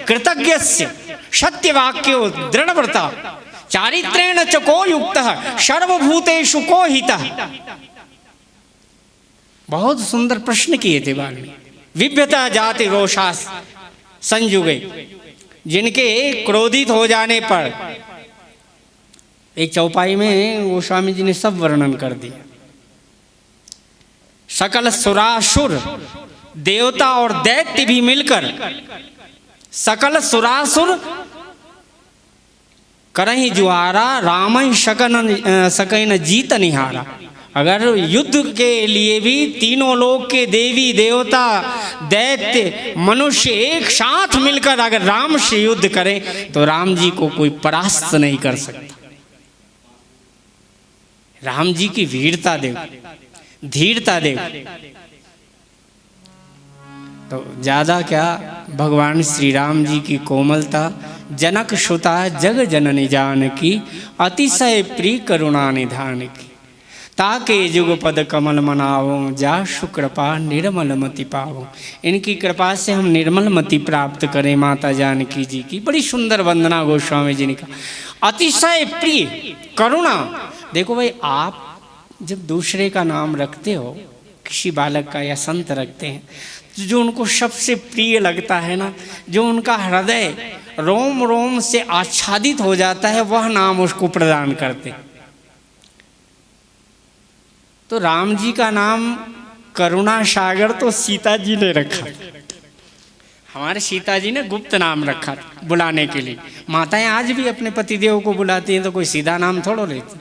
कृतज्ञस्य सत्यवाक्यो दृढ़व्रता चारित्रेण च को युक्तः सर्वभूतेषु को हितः। बहुत सुंदर प्रश्न किए थे वाल्मीकि। विभ्यता जाति रोषास संयुगे, जिनके क्रोधित हो जाने पर, एक चौपाई में गोस्वामी जी ने सब वर्णन कर दिया। सकल सुरासुर देवता और दैत्य भी मिलकर, सकल सुरासुर करहि जुहारा राम सकन जीत निहारा। अगर युद्ध के लिए भी तीनों लोक के देवी देवता दैत्य मनुष्य एक साथ मिलकर अगर राम से युद्ध करें तो राम जी को कोई परास्त नहीं कर सकता। राम जी की वीरता देखो, धीरता देखो। तो ज्यादा क्या, भगवान श्री राम जी की कोमलता, जनक सुता जग जननी जानकी, अतिशय प्रिय करुणा निधान की। ताके जुगपद कमल मनावो, जा सुकृपा निर्मल मति पावो। इनकी कृपा से हम निर्मल मति प्राप्त करें। माता जानकी जी की बड़ी सुंदर वंदना गोस्वामी जी ने कहा। अतिशय प्रिय करुणा। देखो भाई, आप जब दूसरे का नाम रखते हो, किसी बालक का या संत रखते हैं, तो जो उनको सबसे प्रिय लगता है ना, जो उनका हृदय रोम रोम से आच्छादित हो जाता है, वह नाम उसको प्रदान करते। तो राम जी का नाम करुणा सागर तो सीता जी ने रखा। हमारे सीता जी ने गुप्त नाम रखा बुलाने के लिए। माताएं आज भी अपने पतिदेव को बुलाती हैं तो कोई सीधा नाम थोड़ो लेती,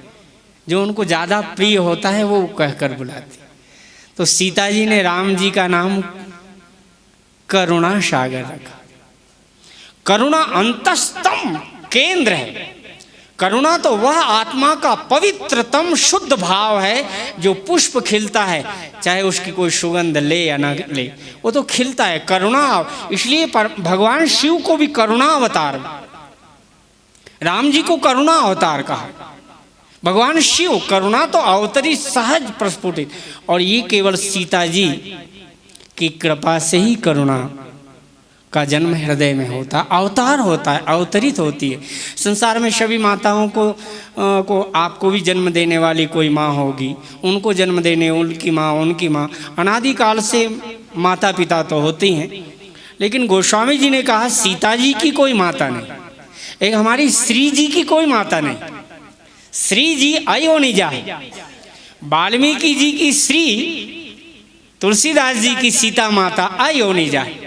जो उनको ज़्यादा प्रिय होता है वो कहकर बुलाती। तो सीता जी ने राम जी का नाम करुणा सागर रखा। करुणा अंतस्तम केंद्र है। करुणा तो वह आत्मा का पवित्रतम शुद्ध भाव है जो पुष्प खिलता है, चाहे उसकी कोई सुगंध ले या ना ले, वो तो खिलता है। करुणा, इसलिए भगवान शिव को भी करुणा अवतार, राम जी को करुणा अवतार कहा। भगवान शिव करुणा तो अवतरी सहज प्रस्फुटित, और ये केवल सीता जी की कृपा से ही करुणा का जन्म हृदय में होता, अवतार होता है, अवतरित होती है। संसार में सभी माताओं को आपको भी जन्म देने वाली कोई माँ होगी, उनको जन्म देने उनकी माँ, उनकी माँ, अनादिकाल से माता पिता तो होती हैं। लेकिन गोस्वामी जी ने कहा सीता जी की कोई माता नहीं, एक हमारी श्री जी की कोई माता नहीं। श्री जी अयोनिजा है। वाल्मीकि जी की श्री, तुलसीदास जी की सीता माता अयोनिजा है,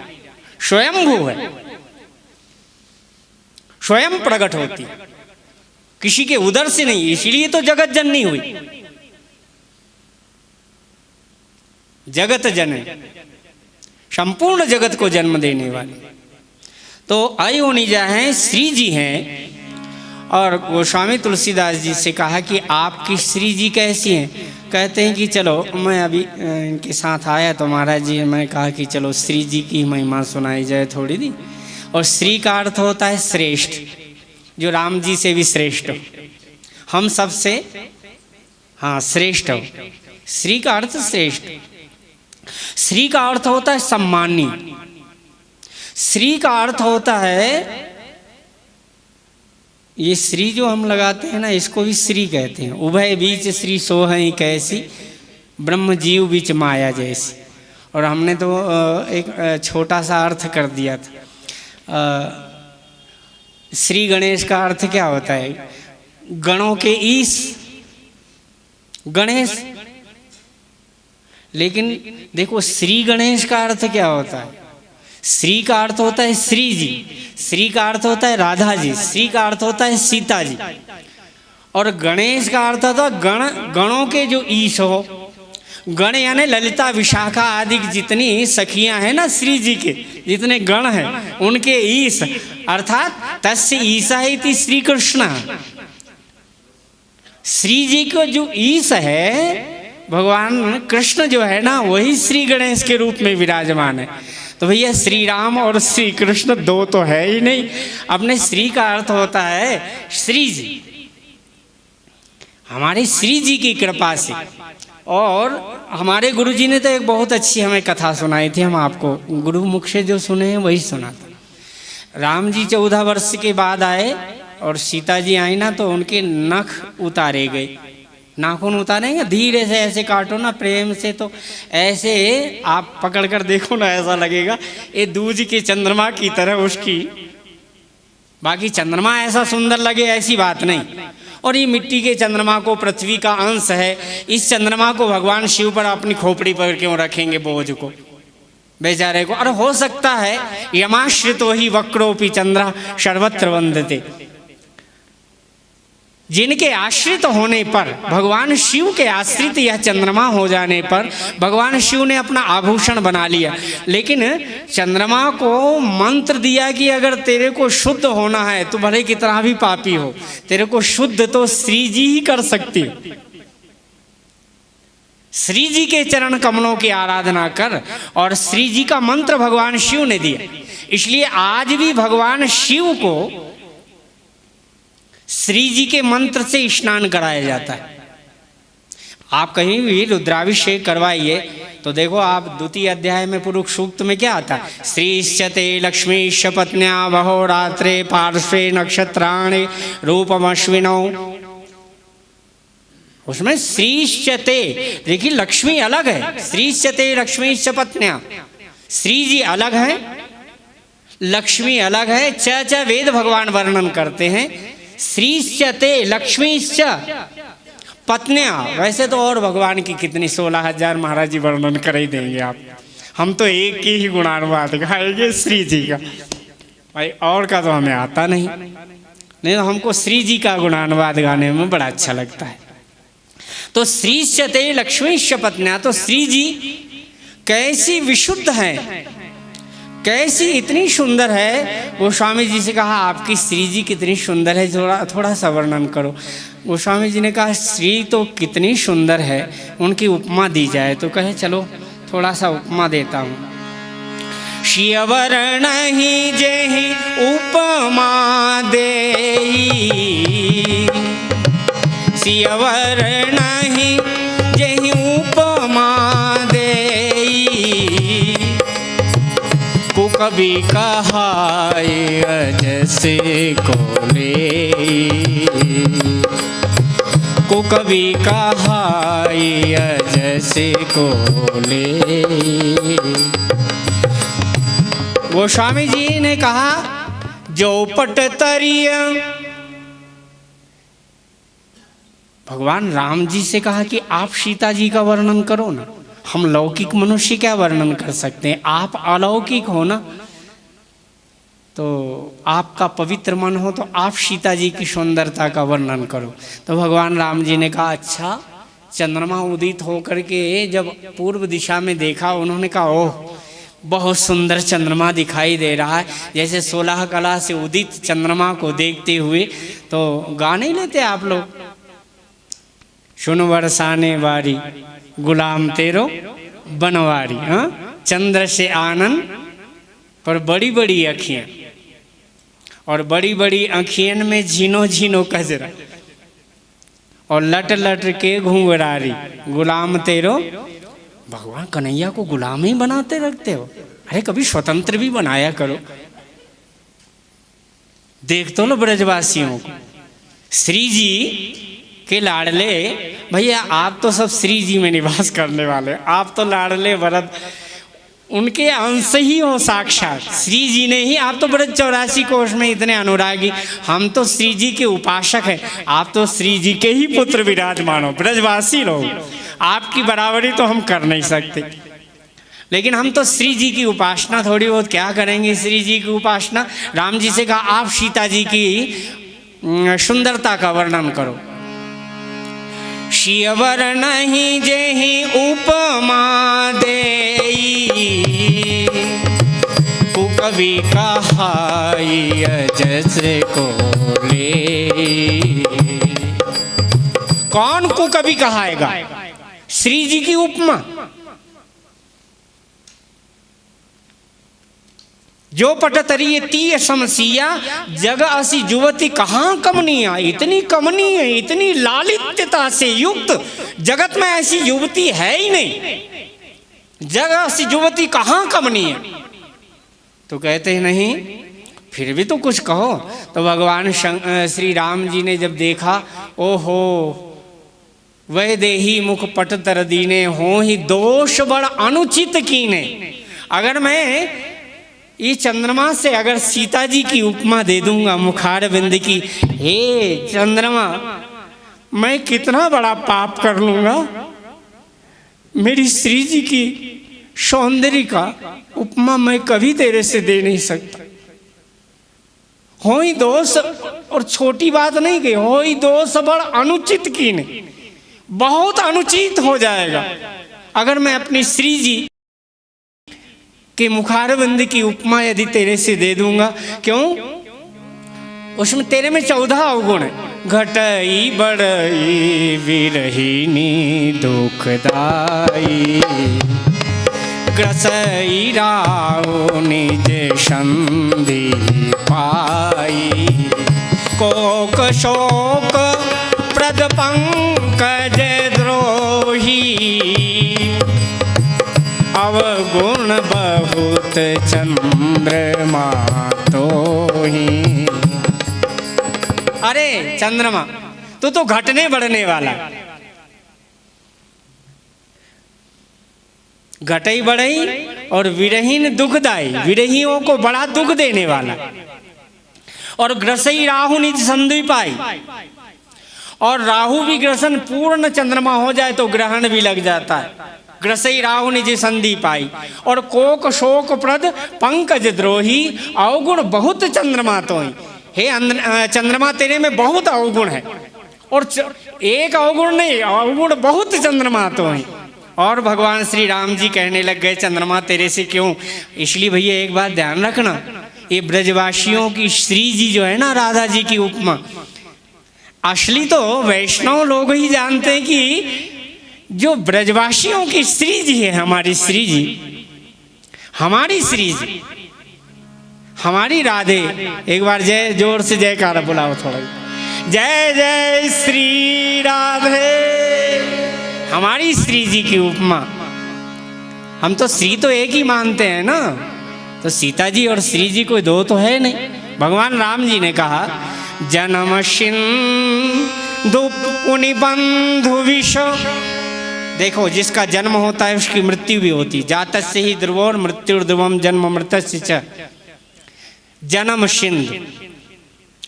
स्वयंभू है, स्वयं प्रकट होती, किसी के उदर से नहीं, इसलिए तो जगत जननी हुई। जगत जननी, संपूर्ण जगत को जन्म देने वाली। तो अयोनिजा हैं, श्री जी हैं। और गोस्वामी तुलसीदास जी से कहा कि आपकी श्री जी कैसी हैं? कहते हैं कि चलो, मैं अभी इनके साथ आया तो महाराज जी मैं कहा कि चलो श्री जी की महिमा सुनाई जाए थोड़ी दी। और श्री का अर्थ होता है श्रेष्ठ, जो राम जी से भी श्रेष्ठ हो, हम सबसे हाँ श्रेष्ठ हो। श्री का अर्थ श्रेष्ठ। श्री का अर्थ होता है सम्मानी। श्री का अर्थ होता है, ये श्री जो हम लगाते हैं ना, इसको भी श्री कहते हैं। उभय बीच श्री सोहई कैसी, ब्रह्म जीव बीच माया जैसी। और हमने तो एक छोटा सा अर्थ कर दिया था। श्री गणेश का अर्थ क्या होता है? गणों के ईश, गणेश। लेकिन देखो श्री गणेश का अर्थ क्या होता है? श्री का अर्थ होता है श्री जी, श्री का अर्थ होता है राधा जी, श्री का अर्थ होता है सीता जी। और गणेश का अर्थ होता है गण, गणों के जो ईश हो। गण यानी ललिता विशाखा आदि जितनी सखियां हैं ना श्री जी के, जितने गण हैं उनके ईश, अर्थात तस्य ईसा इति श्री कृष्ण। श्री जी को जो ईश है, भगवान कृष्ण जो है ना, वही श्री गणेश के रूप में विराजमान है। तो भैया श्री राम और श्री कृष्ण दो तो है ही नहीं। अपने श्री का अर्थ होता है श्री जी, हमारे श्री जी की कृपा से। और हमारे गुरु जी ने तो एक बहुत अच्छी हमें कथा सुनाई थी, हम आपको गुरु मुख से जो सुने हैं वही सुना था। राम जी 14 वर्ष के बाद आए और सीता जी आई ना तो उनके नख उतारे गए। नाखून उतारेंगे धीरे से ऐसे काटो ना प्रेम से, तो ऐसे आप पकड़ कर देखो ना ऐसा लगेगा ये दूज के चंद्रमा की तरह उसकी। बाकी चंद्रमा ऐसा सुंदर लगे ऐसी बात नहीं। और ये मिट्टी के चंद्रमा को पृथ्वी का अंश है, इस चंद्रमा को भगवान शिव पर अपनी खोपड़ी पर क्यों रखेंगे बोझ को बेचारे को। अरे हो सकता है यमाश्रितो ही वक्रोपि चंद्रा सर्वत्र वंदते, जिनके आश्रित होने पर, भगवान शिव के आश्रित यह चंद्रमा हो जाने पर भगवान शिव ने अपना आभूषण बना लिया। लेकिन चंद्रमा को मंत्र दिया कि अगर तेरे को शुद्ध होना है तो भले कितना भी पापी हो, तेरे को शुद्ध तो श्री जी ही कर सकती हो। श्री जी के चरण कमलों की आराधना कर, और श्री जी का मंत्र भगवान शिव ने दिया। इसलिए आज भी भगवान शिव को श्री जी के मंत्र से स्नान कराया जाता है। आप कहीं भी रुद्राभिषेक करवाइए तो देखो आप द्वितीय अध्याय में पुरुष सूक्त में क्या आता है, श्रीश्चते लक्ष्मीश्च पत्न्या बहोरात्रे पार्श्वे नक्षत्राणि रूपमश्विनौ। उसमें श्रीश्चते, देखिए लक्ष्मी अलग है, श्रीश्चते लक्ष्मीश्च पत्न्या, श्री जी अलग है, लक्ष्मी अलग है। च वेद भगवान वर्णन करते हैं, श्रीश्चते लक्ष्मीश्च पत्न्या। वैसे तो और भगवान की कितनी 16,000 महाराज जी वर्णन कर ही देंगे आप, हम तो एक की ही गुणानुवाद गाएंगे श्री जी का भाई, और का तो हमें आता नहीं तो हमको श्री जी का गुणानुवाद गाने में बड़ा अच्छा लगता है। तो श्रीश्चते लक्ष्मीश्च पत्न्या, तो श्री जी कैसी विशुद्ध हैं, कैसी इतनी सुंदर है। गोस्वामी जी से कहा आपकी श्री जी कितनी सुंदर है, थोड़ा सा वर्णन करो। गोस्वामी जी ने कहा श्री तो कितनी सुंदर है, उनकी उपमा दी जाए। तो कहे चलो थोड़ा सा उपमा देता हूँ। शिववर्ण ही जेहि उपमा देई, शिववर्ण ही जेहि उपमा कभी कहाय जैसे कोले, को कभी कहाय जैसे कोले। गोस्वामी जी ने कहा जो पट तरिय, भगवान राम जी से कहा कि आप सीता जी का वर्णन करो ना, हम लौकिक मनुष्य क्या वर्णन कर सकते हैं, आप अलौकिक हो ना, तो आपका पवित्र मन हो तो आप सीता जी की सुंदरता का वर्णन करो। तो भगवान राम जी ने कहा अच्छा। चंद्रमा उदित होकर के जब पूर्व दिशा में देखा, उन्होंने कहा ओह बहुत सुंदर चंद्रमा दिखाई दे रहा है। जैसे 16 कला से उदित चंद्रमा को देखते हुए तो गा नहीं लेते आप लोग, सुन बरसाने वारी गुलाम तेरो बनवारी। हाँ, चंद्र से आनंद पर बड़ी बड़ी अखियां, और बड़ी बड़ी अखियन में झीनो झीनो कजरा, और लट लट के घुंघरारी गुलाम तेरो। भगवान कन्हैया को गुलाम ही बनाते रखते हो, अरे कभी स्वतंत्र भी बनाया करो। देख तो लो ब्रजवासियों को, श्री जी के लाडले भैया, आप तो सब श्री जी में निवास करने वाले, आप तो लाडले भरत उनके अंश ही हो साक्षात, श्री जी ने ही। आप तो ब्रज 84 कोष में इतने अनुरागी, हम तो श्री जी के उपासक हैं, आप तो श्री जी के ही पुत्र विराजमान हो, ब्रजवासी लोग। आपकी बराबरी तो हम कर नहीं सकते, लेकिन हम तो श्री जी की उपासना थोड़ी बहुत क्या करेंगे। श्री जी की उपासना, राम जी से कहा आप सीता जी की सुंदरता का वर्णन करो। शिववर्ण ही जेहि उपमा देई, कवि कहाय जैसे कोले। कौन को कवि कहाएगा? श्री जी की उपमा। जो पटतरी तीय समसिया जग असी युवती कहाँ कमनीय, इतनी कमनीय, इतनी लालित्यता से युक्त जगत में ऐसी युवती है ही नहीं। जग असी युवती कहाँ कमनीय। तो कहते हैं नहीं, फिर भी तो कुछ कहो। तो भगवान श्री राम जी ने जब देखा, ओहो वह देही मुख पट तर दीने, हो ही दोष बड़ अनुचित कीने। अगर मैं ये चंद्रमा से अगर सीता जी की उपमा दे दूंगा मुखार बिंद की, हे चंद्रमा मैं कितना बड़ा पाप कर लूंगा, मेरी श्री जी की सौंदर्य का उपमा मैं कभी तेरे से दे नहीं सकता। हो ही दोष, और छोटी बात नहीं कि हो ही दोष बड़ अनुचित कीने, बहुत अनुचित हो जाएगा अगर मैं अपनी श्री जी के मुखारबंद की उपमा यदि तेरे से दे दूंगा। क्यों? उसमें तेरे में 14 अवगुण है। घटई बड़ई विरहिनी दुखदाई, ग्रसई राहु निज संधि पाई, कोक शोक प्रद पंकज द्रोही, अवगुण बहुत चंद्रमा तोही। अरे चंद्रमा तू तो घटने बढ़ने वाला, घटई बढ़ई और विरहीन दुखदाई, विरहियों को बड़ा दुख देने वाला, और ग्रसई राहु निज संधि पाई, और राहु भी ग्रसन पूर्ण चंद्रमा हो जाए तो ग्रहण भी लग जाता है। ग्रसई राहु निज संधि पाई, और कोक शोक प्रद पंकज द्रोही, अवगुण बहुत चंद्रमा तो ही। हे चंद्रमा तेरे में बहुत अवगुण है, और एक अवगुण नहीं, अवगुण बहुत चंद्रमा तो ही। और भगवान श्री राम जी कहने लग गए चंद्रमा तेरे से क्यों? इसलिए भैया एक बात ध्यान रखना, ये ब्रजवासियों की श्री जी जो है ना राधा जी की उपमा, असली तो वैष्णव लोग ही जानते हैं कि जो ब्रजवासियों की श्री जी है, हमारी श्री जी, हमारी श्री जी, हमारी राधे। एक बार जय जोर से जयकारा बुलाओ थोड़ा, जय जय श्री राधे। हमारी श्री जी की उपमा, हम तो श्री तो एक ही मानते हैं ना, तो सीता जी और श्री जी कोई दो तो है नहीं। भगवान राम जी ने कहा जन्म सिंधु पुनि बंधु विष, देखो जिसका जन्म होता है उसकी मृत्यु भी होती है। जातस्य ही ध्रुवोर मृत्यु ध्रुवम जन्म मृतस्य च। जन्म सिंधु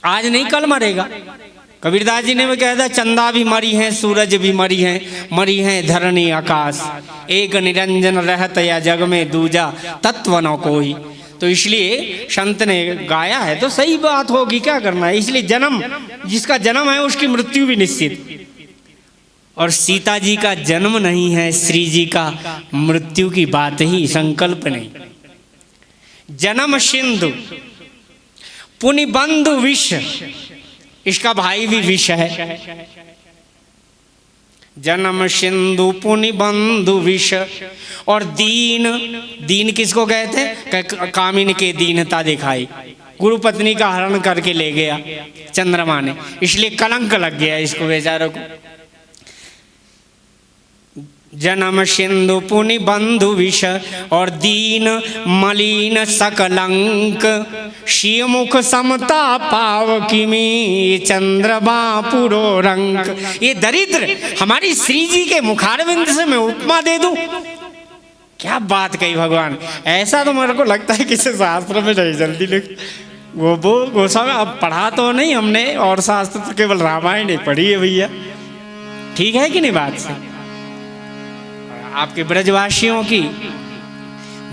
आज नहीं कल मरेगा। कबीरदास जी ने भी कहा था चंदा भी मरी है, सूरज भी मरी है धरणी आकाश, एक निरंजन रहत या जग में दूजा तत्व न कोई। तो इसलिए संत ने गाया है तो सही बात होगी, क्या करना है। इसलिए जन्म, जिसका जन्म है उसकी मृत्यु भी निश्चित। और सीता जी का जन्म नहीं है, श्री जी का मृत्यु की बात ही संकल्प नहीं। जन्म सिंधु पुनि बंधु विष, इसका भाई भी विष है। जन्म सिंधु पुनि बंधु विष, और दीन, दीन किसको कहते हैं? कामिनी के दीनता दिखाई, गुरु पत्नी का हरण करके ले गया चंद्रमा ने, इसलिए कलंक लग गया इसको बेचारों को। जन्म सिंधु पुनि बंधु विष, और दीन मलिन सकलंक, शिवमुख समता पाव किमी चंद्रमा पुरो रंक। ये दरिद्र हमारी श्री जी के मुखारविंद से मैं उपमा दे दूं, क्या बात कही भगवान। ऐसा तो मेरे को लगता है किसी शास्त्र में नहीं जल्दी लिख वो गोस्वामी। अब पढ़ा तो नहीं हमने, और शास्त्र तो केवल रामायण ही पढ़ी है भैया, ठीक है कि नहीं बात से। आपके ब्रजवासियों की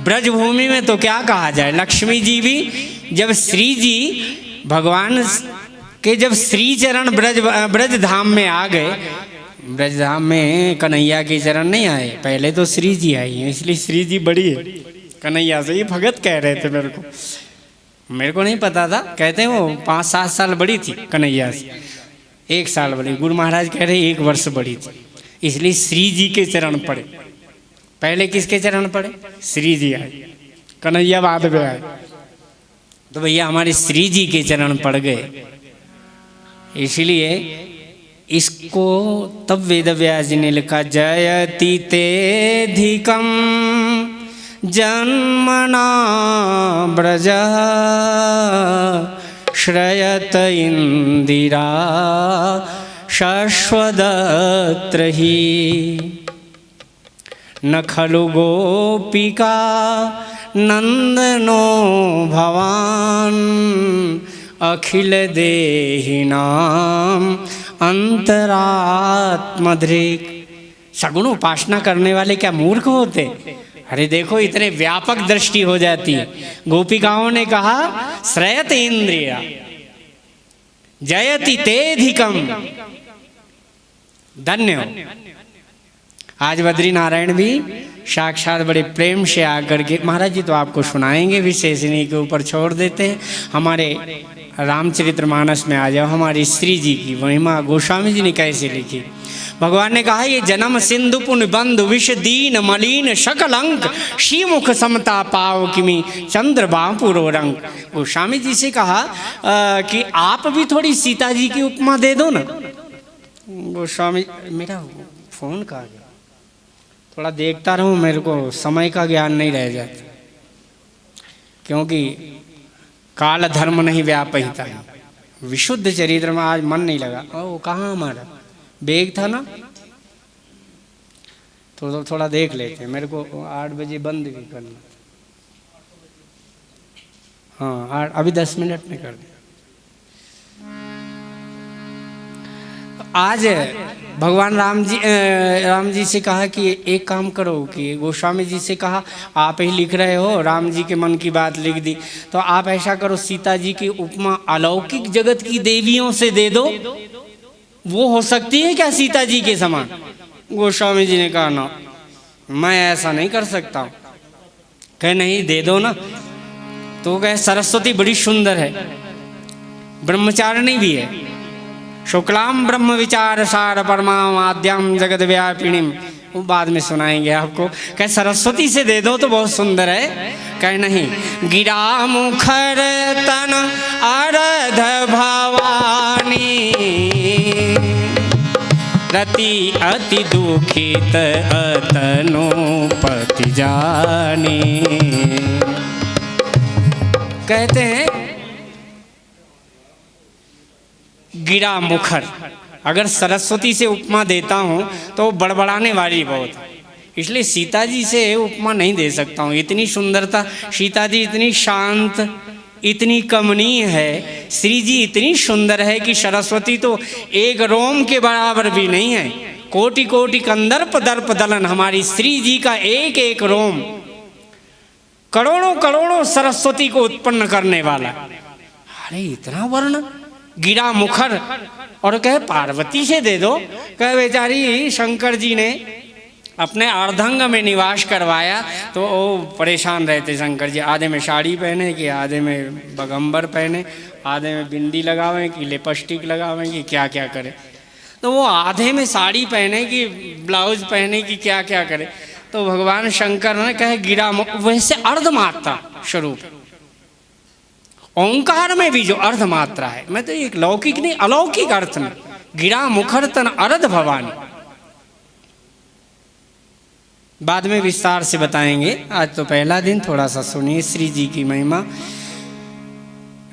ब्रजभूमि में तो क्या कहा जाए, लक्ष्मी जी भी जब श्री जी भगवान के जब श्री चरण ब्रज धाम में आ गए, ब्रज धाम में कन्हैया के चरण नहीं आए, पहले तो श्री जी आई हैं, इसलिए श्री जी बड़ी है कन्हैया से। ये भगत कह रहे थे मेरे को नहीं पता था, कहते हैं वो 5-7 साल बड़ी थी कन्हैया से, 1 साल बड़ी। गुरु महाराज कह रहे 1 वर्ष बड़ी थी, इसलिए श्री जी के चरण पड़े। पहले किसके चरण पड़े? श्री जी आए, कन्हैया बाद में आए। तो भैया हमारे श्री जी के चरण पड़ गए, इसलिए इसको तब वेद व्यास जी ने लिखा जयति तेधिकम जन्मना ब्रजः श्रयत इंदिरा शश्वदत्र ही न खलु गोपिका नंदनो भवान अखिल देहिनाम अंतरात्मधृक। सगुण उपासना करने वाले क्या मूर्ख होते? अरे देखो इतने व्यापक दृष्टि हो जाती है। गोपिकाओं ने कहा श्रयत इंद्रिया जयति तेधिकम, धन्य हो। आज बद्री नारायण भी साक्षात बड़े प्रेम से आकर के, महाराज जी तो आपको सुनाएंगे, विशेष इन्हीं के ऊपर छोड़ देते हैं। हमारे रामचरितमानस में आ जाओ, हमारी श्री जी की महिमा गोस्वामी जी ने कैसे लिखी। भगवान ने कहा ये जन्म सिंधु पुण्य बंधु विष दीन मलिन शकल अंक श्रीमुख समता पाव किमी चंद्र बापुरो रंग। गोस्वामी जी से कहा कि आप भी थोड़ी सीता जी की उपमा दे दो ना। गोस्वामी, मेरा फोन कहाँ गया? थोड़ा देखता रहूं, मेरे को समय का ज्ञान नहीं रह जाता, क्योंकि काल धर्म नहीं व्यापहिता है। विशुद्ध चरित्र में आज मन नहीं लगा। ओ कहाँ हमारा बैग था ना, तो थोड़ा देख लेते हैं। मेरे को 8 बजे बंद भी करना। हाँ अभी 10 मिनट में कर दे। आज भगवान राम जी से कहा कि एक काम करो, कि गोस्वामी जी से कहा आप ही लिख रहे हो, राम जी के मन की बात लिख दी, तो आप ऐसा करो सीता जी की उपमा अलौकिक जगत की देवियों से दे दो, वो हो सकती है क्या सीता जी के समान? गोस्वामी जी ने कहा ना, मैं ऐसा नहीं कर सकता। कहे नहीं दे दो ना। तो कहे सरस्वती बड़ी सुंदर है, ब्रह्मचारिणी भी है, शुक्लाम ब्रह्म विचार सार परमाम आद्याम जगत व्यापिणी, वो बाद में सुनाएंगे आपको। कहे सरस्वती से दे दो तो बहुत सुंदर है। कहे नहीं, गिरा मुखर तन अरध भवानी रति अति दुखित अतनु पति जानी। कहते हैं गिरा मुखर, अगर सरस्वती से उपमा देता हूँ तो बड़बड़ाने वाली बहुत है, इसलिए सीता जी से उपमा नहीं दे सकता हूँ। इतनी सुंदरता, सीता जी इतनी शांत, इतनी कमनीय है, श्री जी इतनी सुंदर है कि सरस्वती तो एक रोम के बराबर भी नहीं है। कोटि कोटि कंदर्प दर्प दलन, हमारी श्री जी का एक एक रोम करोड़ों करोड़ों सरस्वती को उत्पन्न करने वाला। अरे इतना वर्ण, गिरा मुखर। और कहे पार्वती से दे दो। कहे बेचारी शंकर जी ने अपने अर्धंग में निवास करवाया तो वो परेशान रहते शंकर जी, आधे में साड़ी पहने कि आधे में बगंबर पहने, आधे में बिंदी लगावें कि लिपस्टिक लगावें कि क्या क्या करें। तो वो आधे में साड़ी पहने कि ब्लाउज पहने कि क्या क्या करे। तो भगवान शंकर ने कहे गिरा, वैसे अर्धमात्रा स्वरूप ओंकार में भी जो अर्ध मात्रा है, मैं तो एक लौकिक नहीं अलौकिक अर्थ में, गिरा मुखर तन अर्ध भवानी। बाद में विस्तार से बताएंगे, आज तो पहला दिन, थोड़ा सा सुनिए श्री जी की महिमा।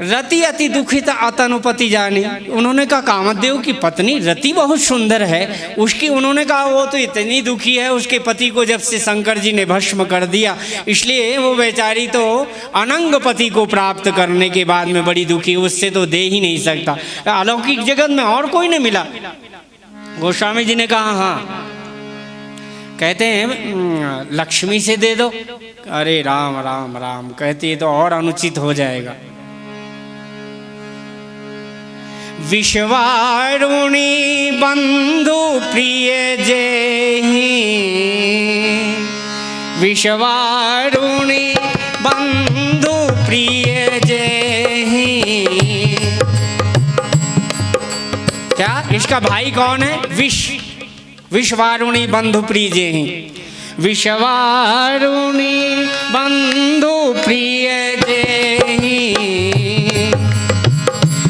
रति अति दुखित अतनुपति जानी, उन्होंने कहा कामदेव की पत्नी रति बहुत सुंदर है, उसकी, उन्होंने कहा वो तो इतनी दुखी है, उसके पति को जब से शंकर जी ने भस्म कर दिया, इसलिए वो बेचारी तो अनंग पति को प्राप्त करने के बाद में बड़ी दुखी, उससे तो दे ही नहीं सकता, अलौकिक जगत में और कोई नहीं मिला। गोस्वामी जी ने कहा हाँ। कहते हैं लक्ष्मी से दे दो। अरे राम राम राम, कहती है तो और अनुचित हो जाएगा। विश्वारुणी बंधु प्रिय जेहि, विश्वारुणी बंधु प्रिय जेहि। क्या इसका भाई कौन है? विश्वारुणी बंधु प्रिय जेहि, विश्वारुणी बंधु प्रिय जेहि।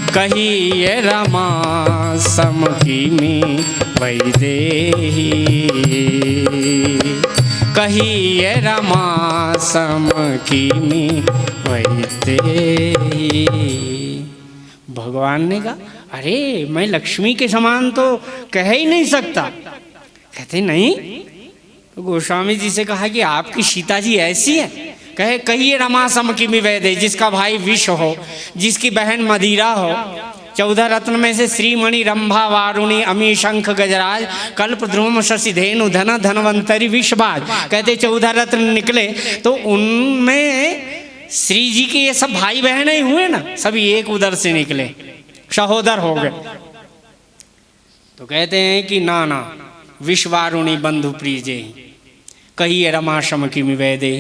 कहिए रमा समकिमी वैदेही, कहिए रमा सम किमि वैते। भगवान ने कहा अरे मैं लक्ष्मी के समान तो कह ही नहीं सकता। कहते नहीं। तो गोस्वामी जी से कहा कि आपकी सीता जी ऐसी है? कहे कहिए रमा सम किमि वैदे, जिसका भाई विष हो, जिसकी बहन मदिरा हो, 14 रत्न में से श्रीमणि रंभा वारुणी अमी शंख गजराज कल्प ध्रुव शशि धेनु धन धनवंतरी विषबाज। कहते 14 रत्न निकले तो उनमें श्री जी के ये सब भाई बहन ही हुए ना, सभी एक उधर से निकले, सहोदर हो गए। तो कहते हैं कि ना ना विश्वारुणी बंधु प्रीजे कहिए रमा सम किमि वैदे।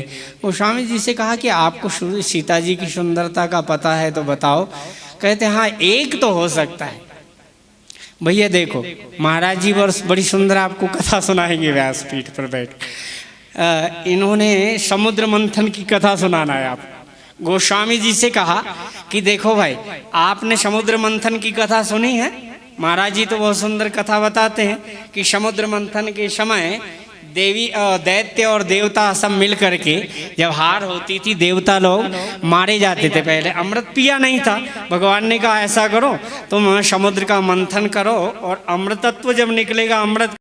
गोस्वामी जी से कहा कि आपको सीता जी की सुंदरता का पता है तो बताओ। कहते हैं हाँ एक तो हो सकता है। भैया देखो महाराज जी बड़ी सुंदर आपको कथा सुनाएंगे व्यासपीठ पर बैठ। इन्होंने समुद्र मंथन की कथा सुनाना है आप। गोस्वामी जी से कहा कि देखो भाई आपने समुद्र मंथन की कथा सुनी है? महाराज जी तो बहुत सुंदर कथा बताते हैं कि समुद्र मंथन के समय देवी दैत्य और देवता सब मिल करके जब हार होती थी, देवता लोग मारे जाते थे। पहले अमृत पिया नहीं था, भगवान ने कहा ऐसा करो तुम समुद्र का मंथन करो और अमृतत्व जब निकलेगा, अमृत